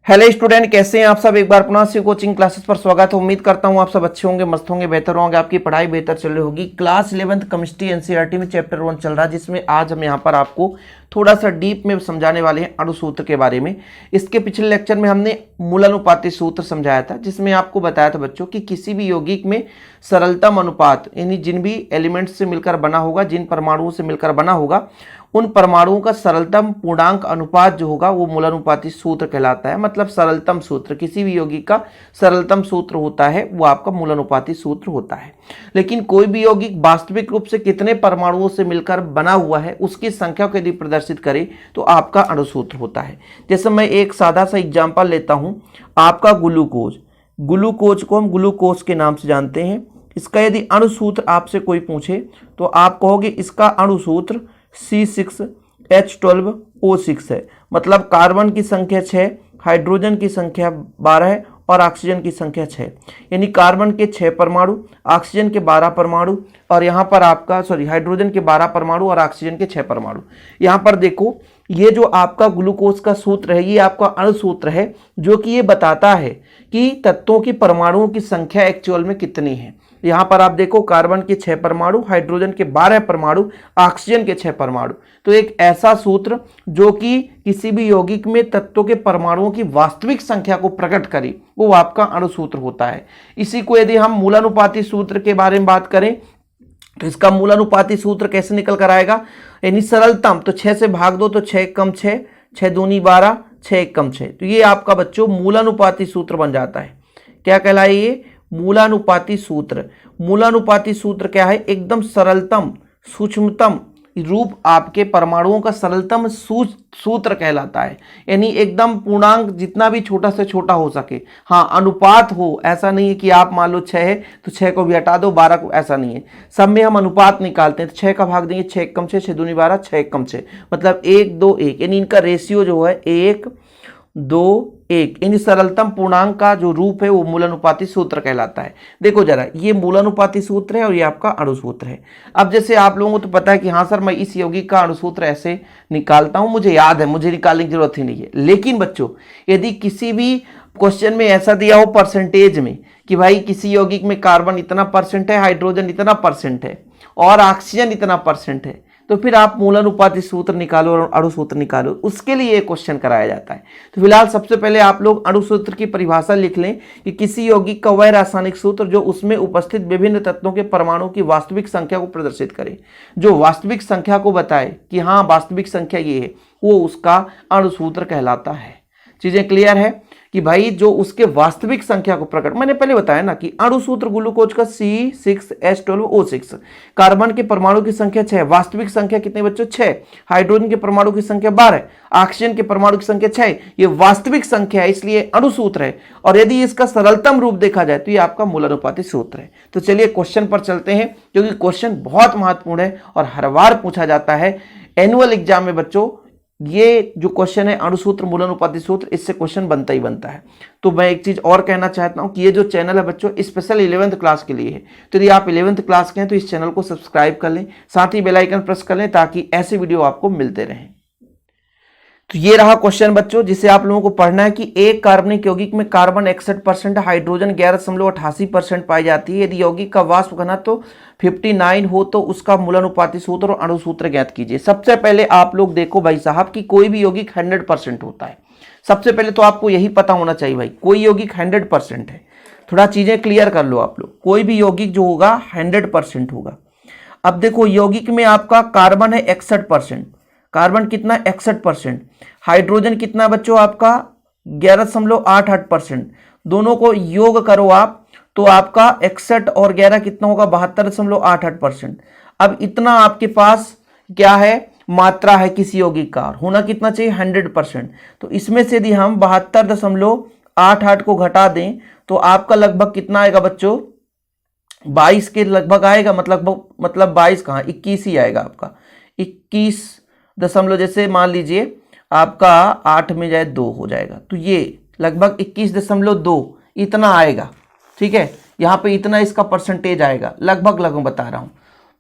Hello student, कैसे हैं आप सब। एक बार पुनः से कोचिंग क्लासेस पर स्वागत है। उम्मीद करता हूं आप सब अच्छे होंगे, मस्त होंगे, बेहतर होंगे, आपकी पढ़ाई बेहतर चल रही होगी। क्लास 11th केमिस्ट्री एनसीईआरटी में चैप्टर 1 चल रहा है, जिसमें आज हम यहां पर आपको थोड़ा सा डीप में समझाने वाले हैं अणुसूत्र के बारे में। इसके पिछले लेक्चर में हमने मूलानुपाती सूत्र समझाया था, जिसमें आपको बताया था बच्चों कि किसी भी यौगिक में सरलतम अनुपात यानी जिन भी एलिमेंट्स से मिलकर बना होगा, जिन परमाणुओं से मिलकर बना होगा, उन परमाणुओं का सरलतम पूर्णांक अनुपात जो होगा वो मूलानुपाती सूत्र कहलाता है। मतलब सरलतम सूत्र, किसी भी यौगिक का सरलतम सूत्र होता है वो आपका मूलानुपाती सूत्र होता है। लेकिन कोई भी यौगिक वास्तविक रूप से कितने परमाणुओं से मिलकर बना हुआ है उसकी संख्या को यदि प्रदर्शित करे तो आपका अणुसूत्र होता है। जैसे मैं एक सादा सा एग्जाम्पल लेता हूं, आपका ग्लूकोज। ग्लूकोज को हम ग्लूकोज के नाम से जानते हैं। इसका यदि अणुसूत्र आपसे कोई पूछे तो आप कहोगे इसका अणुसूत्र C6H12O6 है। मतलब कार्बन की संख्या 6, हाइड्रोजन की संख्या 12 और ऑक्सीजन की संख्या 6। यानी कार्बन के 6 परमाणु, ऑक्सीजन के 12 परमाणु और यहाँ पर आपका हाइड्रोजन के 12 परमाणु और ऑक्सीजन के 6 परमाणु। यहाँ पर देखो, ये जो आपका ग्लूकोज का सूत्र है ये आपका अणुसूत्र है, जो कि ये बताता है कि तत्वों की परमाणुओं की संख्या एक्चुअल में कितनी है। यहाँ पर आप देखो, कार्बन के 6 परमाणु, हाइड्रोजन के 12 परमाणु, ऑक्सीजन के 6 परमाणु। तो एक ऐसा सूत्र जो कि किसी भी यौगिक में तत्वों के परमाणुओं की वास्तविक संख्या को प्रकट करे, वो आपका अणुसूत्र होता है। इसी को यदि हम मूलानुपाती सूत्र के बारे में बात करें तो इसका मूलानुपाती सूत्र कैसे निकल कर आएगा, यानी सरलतम तो 6 से भाग दो तो 6 कम 6, 6 दूनी 12, 6 कम 6। तो ये आपका बच्चों मूलानुपाती सूत्र बन जाता है। क्या कहलाए ये? मूलानुपाती सूत्र। मूलानुपाती सूत्र क्या है? एकदम सरलतम सूक्ष्मतम रूप आपके परमाणुओं का सरलतम सूत्र कहलाता है। यानी एकदम पूर्णांक जितना भी छोटा से छोटा हो सके। हाँ, अनुपात हो, ऐसा नहीं है कि आप मान लो 6 है तो 6 को भी हटा दो, 12 को, ऐसा नहीं है। सब में हम अनुपात निकालते हैं तो 6 का भाग देंगे, 6 कम 6, 6 दूनी 12, 6 कम 6, मतलब 1 2 1। यानी इनका रेशियो जो है 1 2 1। यानी सरलतम पूर्णांक का जो रूप है वो मूलानुपाती सूत्र कहलाता है। देखो जरा, ये मूलानुपाती सूत्र है और ये आपका अणुसूत्र है। अब जैसे आप लोगों को तो पता है कि हाँ सर, मैं इस यौगिक का अणुसूत्र ऐसे निकालता हूं, मुझे याद है, मुझे निकालने की जरूरत ही नहीं है। लेकिन बच्चों, यदि किसी भी क्वेश्चन में ऐसा दिया हो परसेंटेज में कि भाई किसी यौगिक में कार्बन इतना परसेंट है, हाइड्रोजन इतना परसेंट है और ऑक्सीजन इतना परसेंट है, तो फिर आप मूलानुपाती सूत्र निकालो और अणुसूत्र निकालो, उसके लिए क्वेश्चन कराया जाता है। तो फिलहाल सबसे पहले आप लोग अणुसूत्र की परिभाषा लिख लें कि किसी यौगिक का वह रासायनिक सूत्र जो उसमें उपस्थित विभिन्न तत्वों के परमाणुओं की वास्तविक संख्या को प्रदर्शित करे, जो वास्तविक संख्या को बताए कि हाँ वास्तविक संख्या ये है, वो उसका अणुसूत्र कहलाता है। चीजें क्लियर है कि भाई जो उसके वास्तविक संख्या को प्रकट, मैंने पहले बताया ना कि अणुसूत्र ग्लूकोज का C6H12O6, कार्बन के परमाणु की संख्या 6, वास्तविक संख्या कितने बच्चों 6, हाइड्रोजन के परमाणु की संख्या 12, ऑक्सीजन के परमाणु की संख्या 6, ये वास्तविक संख्या है इसलिए अणुसूत्र है। और यदि इसका सरलतम रूप देखा जाए तो ये आपका मूलानुपाती सूत्र है। तो चलिए क्वेश्चन पर चलते हैं, क्योंकि क्वेश्चन बहुत महत्वपूर्ण है और हर बार पूछा जाता है एनुअल एग्जाम में बच्चों। ये जो क्वेश्चन है अणुसूत्र मूलानुपाती सूत्र, इससे क्वेश्चन बनता ही बनता है। तो मैं एक चीज और कहना चाहता हूं कि ये जो चैनल है बच्चों स्पेशल 11th क्लास के लिए है। तो यदि आप 11th क्लास के हैं तो इस चैनल को सब्सक्राइब कर लें, साथ ही बेल आइकन प्रेस कर लें ताकि ऐसे वीडियो आपको मिलते रहें। तो ये रहा क्वेश्चन बच्चों, जिसे आप लोगों को पढ़ना है कि एक कार्बनिक यौगिक में कार्बन 61%, हाइड्रोजन 11.88% पाई जाती है। यदि यौगिक का वाष्प घनत्व 59 हो तो उसका मूलानुपाती सूत्र और अणुसूत्र ज्ञात कीजिए। सबसे पहले आप लोग देखो भाई साहब कि कोई भी यौगिक 100% होता है। सबसे पहले तो आपको यही पता होना चाहिए भाई, कोई यौगिक 100% है। थोड़ा चीजें क्लियर कर लो आप लोग। कोई भी यौगिक जो होगा 100% होगा। अब देखो, यौगिक में आपका कार्बन है 61%, कार्बन कितना 61%, हाइड्रोजन कितना बच्चों आपका 11.88%। दोनों को योग करो आप तो आपका 61 और 11 कितना होगा 72.88%। अब इतना आपके पास क्या है, मात्रा है किसी यौगिक का, होना कितना चाहिए 100%। तो इसमें से यदि हम 72.88 को घटा दें तो आपका लगभग कितना आएगा बच्चों 22 के लगभग आएगा। मतलब 22 कहाँ, 21 ही आएगा आपका। 21 दशमलव, जैसे मान लीजिए आपका 8 में जाए 2 हो जाएगा, तो ये लगभग 21.2 इतना आएगा। ठीक है, यहाँ पे इतना इसका परसेंटेज आएगा, लगभग बता रहा हूँ।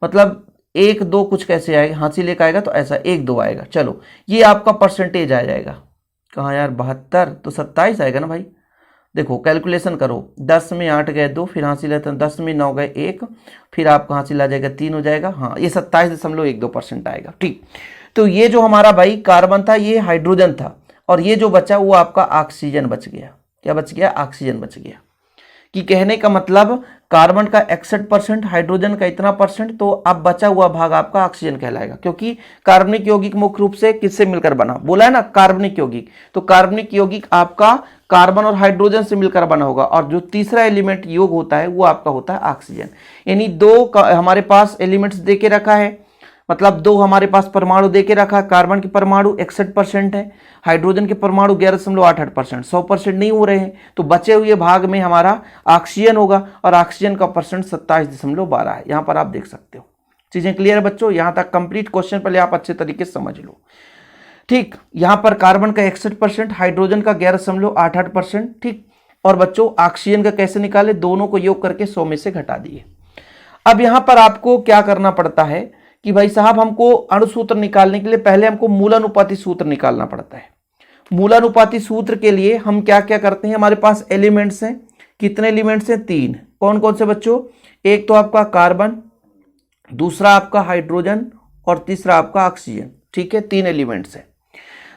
मतलब 1 2 कुछ कैसे आएगा, हाथी लेकर आएगा तो ऐसा 1 2 आएगा। चलो, ये आपका परसेंटेज आ जाएगा। कहाँ यार 72, तो 27 आएगा ना भाई। देखो कैलकुलेशन करो, 10 में 8 गए 2, फिर हासिल है 10 में 9 गए 1, फिर आपका हासिल आ जाएगा 3 हो जाएगा। हाँ ये 27.12% आएगा। ठीक, तो ये जो हमारा भाई कार्बन था ये हाइड्रोजन था, और ये जो बचा वो आपका ऑक्सीजन बच गया। क्या बच गया? ऑक्सीजन बच गया। कि कहने का मतलब कार्बन का 61%, हाइड्रोजन का इतना परसेंट, तो अब बचा हुआ भाग आपका ऑक्सीजन कहलाएगा। क्योंकि कार्बनिक यौगिक मुख्य रूप से किससे मिलकर बना, बोला है ना कार्बनिक यौगिक, तो कार्बनिक यौगिक आपका कार्बन और हाइड्रोजन से मिलकर बना होगा, और जो तीसरा एलिमेंट योग होता है वो आपका होता है ऑक्सीजन। यानी दो हमारे पास एलिमेंट्स दे के रखा है, मतलब दो हमारे पास परमाणु देके रखा। कार्बन के परमाणु 61% है, हाइड्रोजन के परमाणु 11.88%, 100% नहीं हो रहे हैं, तो बचे हुए भाग में हमारा ऑक्सीजन होगा, और ऑक्सीजन का परसेंट 27.12 है। यहाँ पर आप देख सकते हो। चीजें क्लियर है बच्चों? यहाँ तक कंप्लीट क्वेश्चन पहले आप अच्छे तरीके से समझ लो। ठीक, यहाँ पर कार्बन का 61%, हाइड्रोजन का 11.88%। ठीक, और बच्चों ऑक्सीजन का कैसे निकाले? दोनों को योग करके 100 में से घटा दिए। अब यहाँ पर आपको क्या करना पड़ता है कि भाई साहब हमको अणुसूत्र निकालने के लिए पहले हमको मूलानुपाती सूत्र निकालना पड़ता है। मूलानुपाती सूत्र के लिए हम क्या क्या करते हैं, हमारे पास एलिमेंट्स हैं, कितने एलिमेंट्स हैं? 3। कौन कौन से बच्चों? एक तो आपका कार्बन, दूसरा आपका हाइड्रोजन, और तीसरा आपका ऑक्सीजन। ठीक है, 3 एलिमेंट्स हैं।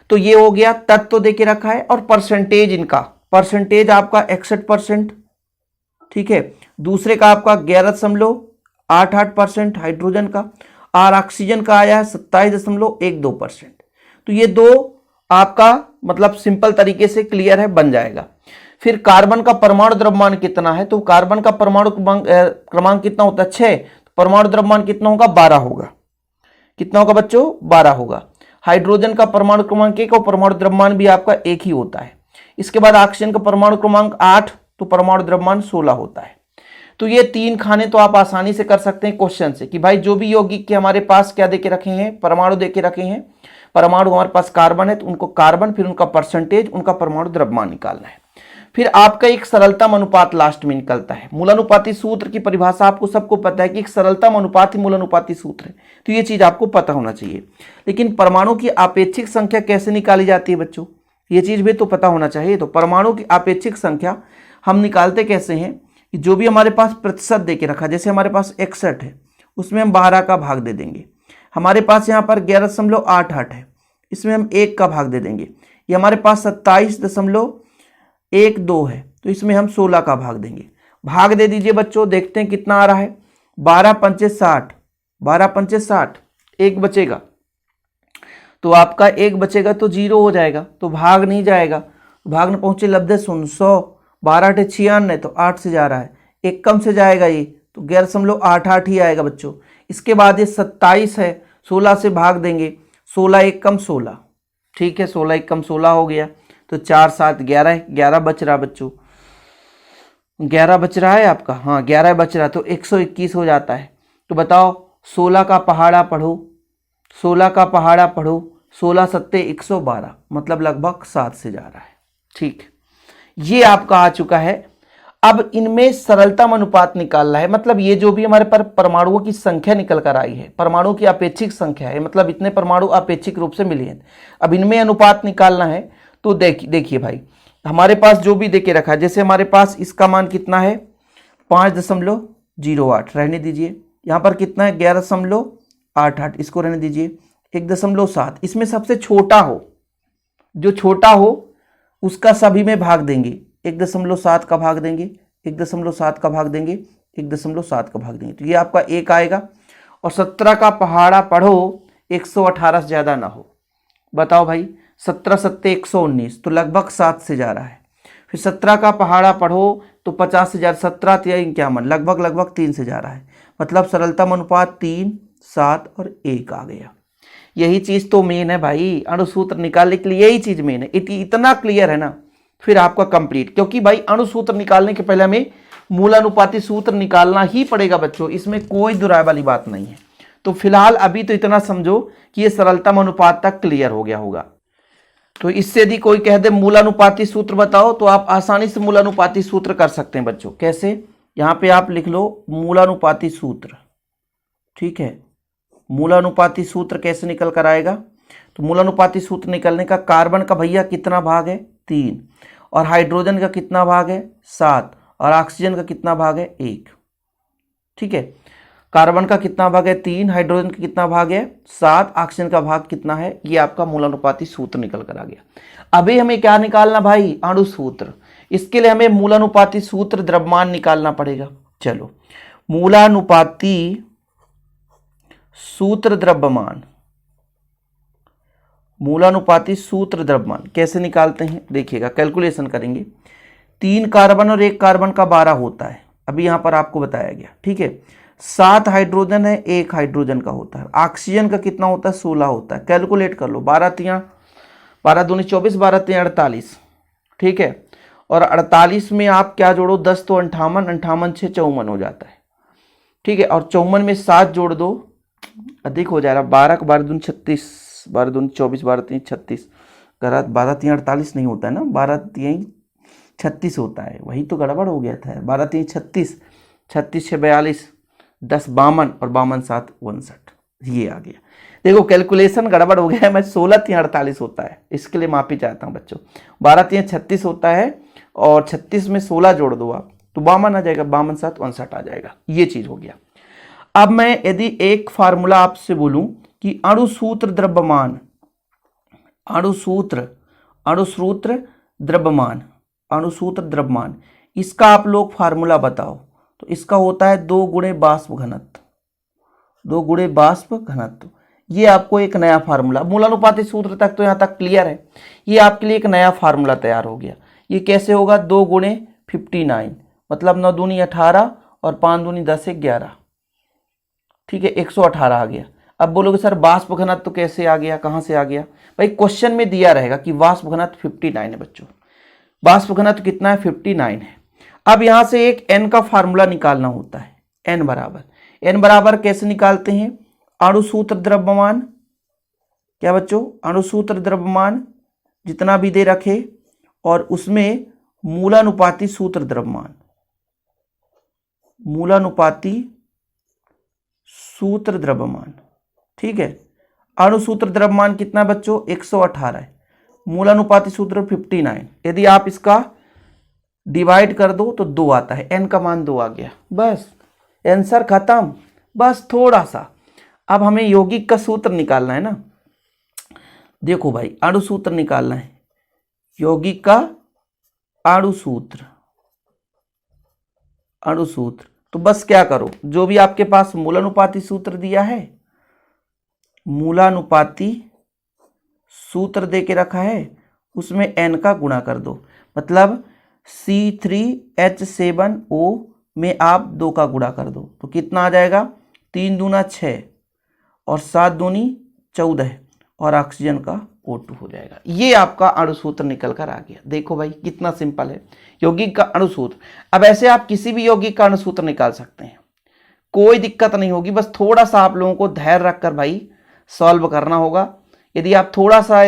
तो ये हो गया, तत्व तो देके रखा है, और परसेंटेज इनका, परसेंटेज आपका 61%। ठीक है, दूसरे का आपका 11.88% हाइड्रोजन का, और ऑक्सीजन का आया है 27.12%। तो ये दो आपका मतलब सिंपल तरीके से क्लियर है, बन जाएगा। फिर कार्बन का परमाणु द्रव्यमान कितना है? तो कार्बन का परमाणु क्रमांक कितना होता है? 6। परमाणु द्रव्यमान कितना होगा? 12 होगा। कितना होगा बच्चों? 12 होगा। हाइड्रोजन का परमाणु क्रमांक 1 और परमाणु द्रव्यमान भी आपका 1 ही होता है। इसके बाद ऑक्सीजन का परमाणु क्रमांक 8, तो परमाणु द्रव्यमान 16 होता है। तो ये 3 खाने तो आप आसानी से कर सकते हैं क्वेश्चन से, कि भाई जो भी यौगिक के हमारे पास क्या देके रखे हैं, परमाणु देके रखे हैं। परमाणु हमारे पास कार्बन है तो उनको कार्बन, फिर उनका परसेंटेज, उनका परमाणु द्रव्यमान निकालना है। फिर आपका एक सरलतम अनुपात लास्ट में निकलता है। मूलानुपाती सूत्र की परिभाषा आपको सबको पता है कि एक सरलतम अनुपात ही मूलानुपाती सूत्र है, तो ये चीज आपको पता होना चाहिए। लेकिन परमाणु की आपेक्षिक संख्या कैसे निकाली जाती है बच्चों, ये चीज भी तो पता होना चाहिए। तो परमाणु की आपेक्षिक संख्या हम निकालते कैसे हैं, कि जो भी हमारे पास प्रतिशत देके रखा, जैसे हमारे पास 61 है, उसमें हम 12 का भाग दे देंगे। हमारे पास यहाँ पर 11.88 है, इसमें हम 1 का भाग दे देंगे। ये हमारे पास 27.12 है, तो इसमें हम 16 का भाग देंगे। भाग दे दीजिए बच्चों, देखते हैं कितना आ रहा है। 12 पंचे 60, 12 पंचे 60, 1 बचेगा, तो आपका 1 बचेगा तो 0 हो जाएगा, तो भाग नहीं जाएगा। भाग न पहुंचे लब्धे 100, 12 × 96, तो 8 से जा रहा है, 1 कम से जाएगा ये, तो 11.88 ही आएगा बच्चों। इसके बाद ये 27 है, 16 से भाग देंगे, 16 1 कम 16। ठीक है, 16 1 कम 16 हो गया, तो 4 7 11 है, 11 बच रहा बच्चों, 11 बच रहा है आपका। हाँ 11 बच रहा, तो 121 हो जाता है। तो बताओ 16 का पहाड़ा पढ़ो, 16 का पहाड़ा पढ़ो, 16 सत्ते 112, मतलब लगभग 7 से जा रहा है। ठीक, ये आपका आ चुका है। अब इनमें सरलतम अनुपात निकालना है, मतलब ये जो भी हमारे पर परमाणुओं की संख्या निकल कर आई है, परमाणु की अपेक्षिक संख्या है, मतलब इतने परमाणु अपेक्षिक रूप से मिले हैं। अब इनमें अनुपात निकालना है, तो देखिए भाई हमारे पास जो भी देके रखा है, जैसे हमारे पास इसका मान कितना है 5.08, रहने दीजिए। यहाँ पर कितना है 11.88, इसको रहने दीजिए। 1.7, इसमें सबसे छोटा हो, जो छोटा हो उसका सभी में भाग देंगे, 1.7 का भाग देंगे, 1.7 का भाग देंगे, 1.7 का भाग देंगे, तो ये आपका 1 आएगा। और 17 का पहाड़ा पढ़ो, 118 से ज़्यादा ना हो। बताओ भाई 17 सत्ते 119, तो लगभग 7 से जा रहा है। फिर 17 का पहाड़ा पढ़ो तो 50 से ज़्यादा, 17 या 51, लगभग 3 से जा रहा है। मतलब सरलतम अनुपात 3, 7 और 1 आ गया। यही चीज़ तो मेन है भाई, अणुसूत्र निकालने के लिए यही चीज़ मेन है। इतना क्लियर है ना, फिर आपका कंप्लीट। क्योंकि भाई अणुसूत्र निकालने के पहले हमें मूलानुपाती सूत्र निकालना ही पड़ेगा बच्चों, इसमें कोई दुराय वाली बात नहीं है। तो फिलहाल अभी तो इतना समझो कि ये सरलतम अनुपात तक क्लियर हो गया होगा। तो इससे यदि कोई कह दे मूलानुपाती सूत्र बताओ, तो आप आसानी से मूलानुपाती सूत्र कर सकते हैं बच्चों। कैसे? यहाँ पे आप लिख लो मूलानुपाती सूत्र। ठीक है, मूलानुपाती सूत्र कैसे निकल कर आएगा, तो मूलानुपाती सूत्र निकलने का, कार्बन का भैया कितना भाग है 3, और हाइड्रोजन का कितना भाग है 7, और ऑक्सीजन का कितना भाग है 1। ठीक है, कार्बन का कितना भाग है 3, हाइड्रोजन का कितना भाग है 7, ऑक्सीजन का भाग कितना है, ये आपका मूलानुपाती सूत्र निकल कर आ गया। अभी हमें क्या निकालना भाई, अणु सूत्र। इसके लिए हमें मूलानुपाती सूत्र द्रव्यमान निकालना पड़ेगा। चलो, मूलानुपाती सूत्र द्रव्यमान, मूलानुपाती सूत्र द्रव्यमान कैसे निकालते हैं देखिएगा, कैलकुलेशन करेंगे। 3 कार्बन और 1 कार्बन का 12 होता है, अभी यहां पर आपको बताया गया। ठीक है, 7 हाइड्रोजन है, 1 हाइड्रोजन का होता है। ऑक्सीजन का कितना होता है 16 होता है। कैलकुलेट कर लो, 12 दूनी 24, 12 3 48। ठीक है, और 48 में आप क्या जोड़ो 10 तो 58, 58 6 54 हो जाता है। ठीक है, और 54 में 7 जोड़ दो, अधिक हो जाएगा, 12 का 12 दूनी 36, 12 दूनी 24, 12 3 36, 12 3 48 नहीं होता है ना, 12 3 36 होता है, वही तो गड़बड़ हो गया था। 12 3 36, 36 6 42, 10 52, और 52 7 59, ये आ गया। देखो कैलकुलेशन गड़बड़ हो गया है, मैं 16 3 48 होता है, इसके लिए माफी चाहता हूँ बच्चों। 12 3 36 होता है, और 36 में 16 जोड़ दो आप तो 52 आ जाएगा, 52 7 59 आ जाएगा, ये चीज हो गया। अब मैं यदि एक फार्मूला आपसे बोलूं कि अणुसूत्र द्रव्यमान, अणुसूत्र द्रव्यमान, अणुसूत्र द्रव्यमान, इसका आप लोग फार्मूला बताओ। तो इसका होता है 2 गुणे बाष्प घनत्व, 2 गुणे बाष्प घनत्व। ये आपको एक नया फार्मूला, मूलानुपाती सूत्र तक तो यहाँ तक क्लियर है, ये आपके लिए एक नया फार्मूला तैयार हो गया। ये कैसे होगा, 2 गुणे 59, मतलब 9 दूनी 18 और 5 दूनी 10 11। ठीक है, 118 आ गया। अब बोलोगे सर वाष्प घनत्व तो कैसे आ गया, कहाँ से आ गया? भाई क्वेश्चन में दिया रहेगा कि वाष्प घनत्व 59 है बच्चों, वाष्प घनत्व कितना है 59 है। अब यहां से एक n का फार्मूला निकालना होता है, n बराबर कैसे निकालते हैं, अणुसूत्र द्रव्यमान, क्या बच्चों, अणुसूत्र द्रव्यमान जितना भी दे रखे, और उसमें मूलानुपाती सूत्र द्रव्यमान, मूलानुपाती सूत्र द्रव्यमान। ठीक है, अणुसूत्र द्रव्यमान कितना बच्चों 118 है, मूलानुपाती सूत्र 59। यदि आप इसका डिवाइड कर दो तो 2 आता है, n का मान 2 आ गया, बस आंसर खत्म। बस थोड़ा सा अब हमें यौगिक का सूत्र निकालना है ना। देखो भाई, अणुसूत्र निकालना है, यौगिक का अणुसूत्र, तो बस क्या करो, जो भी आपके पास मूलानुपाती सूत्र दिया है, मूलानुपाती सूत्र दे के रखा है, उसमें n का गुणा कर दो, मतलब C3H7O में आप 2 का गुणा कर दो तो कितना आ जाएगा, 3 दूना 6 और 7 दूनी 14, और ऑक्सीजन का O2 हो जाएगा। ये आपका अणुसूत्र निकल कर आ गया। देखो भाई कितना सिंपल है यौगिक का अणुसूत्र। अब ऐसे आप किसी भी यौगिक का अणुसूत्र निकाल सकते हैं, कोई दिक्कत नहीं होगी, बस थोड़ा सा आप लोगों को धैर्य रखकर भाई सॉल्व करना होगा। यदि आप थोड़ा सा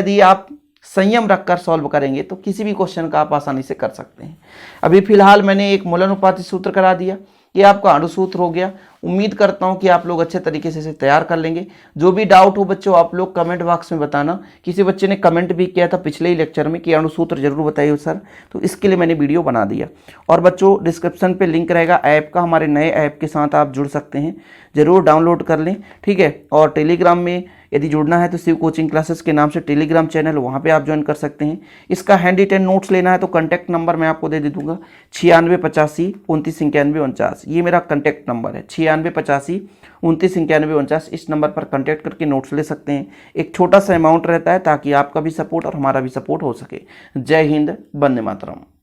संयम रखकर सॉल्व करेंगे तो किसी भी क्वेश्चन का आप आसानी से कर सकते हैं। अभी फिलहाल मैंने एक मूलानुपाती सूत्र करा दिया, ये आपका अणुसूत्र हो गया। उम्मीद करता हूं कि आप लोग अच्छे तरीके से इसे तैयार कर लेंगे। जो भी डाउट हो बच्चों आप लोग कमेंट बॉक्स में बताना। किसी बच्चे ने कमेंट भी किया था पिछले ही लेक्चर में कि अणुसूत्र जरूर बताइए सर, तो इसके लिए मैंने वीडियो बना दिया। और बच्चों डिस्क्रिप्शन पे लिंक रहेगा ऐप का, हमारे नए ऐप के साथ आप जुड़ सकते हैं, ज़रूर डाउनलोड कर लें। ठीक है, और टेलीग्राम में यदि जुड़ना है तो शिव कोचिंग क्लासेस के नाम से टेलीग्राम चैनल, वहाँ पे आप ज्वाइन कर सकते हैं। इसका हैंड रिटेन नोट्स लेना है तो कॉन्टैक्ट नंबर मैं आपको दे दूंगा 9685 29 91 49, ये मेरा कॉन्टैक्ट नंबर है 9685 29 91 49। इस नंबर पर कॉन्टैक्ट करके नोट्स ले सकते हैं। एक छोटा सा अमाउंट रहता है ताकि आपका भी सपोर्ट और हमारा भी सपोर्ट हो सके। जय हिंद, वंदे मातरम।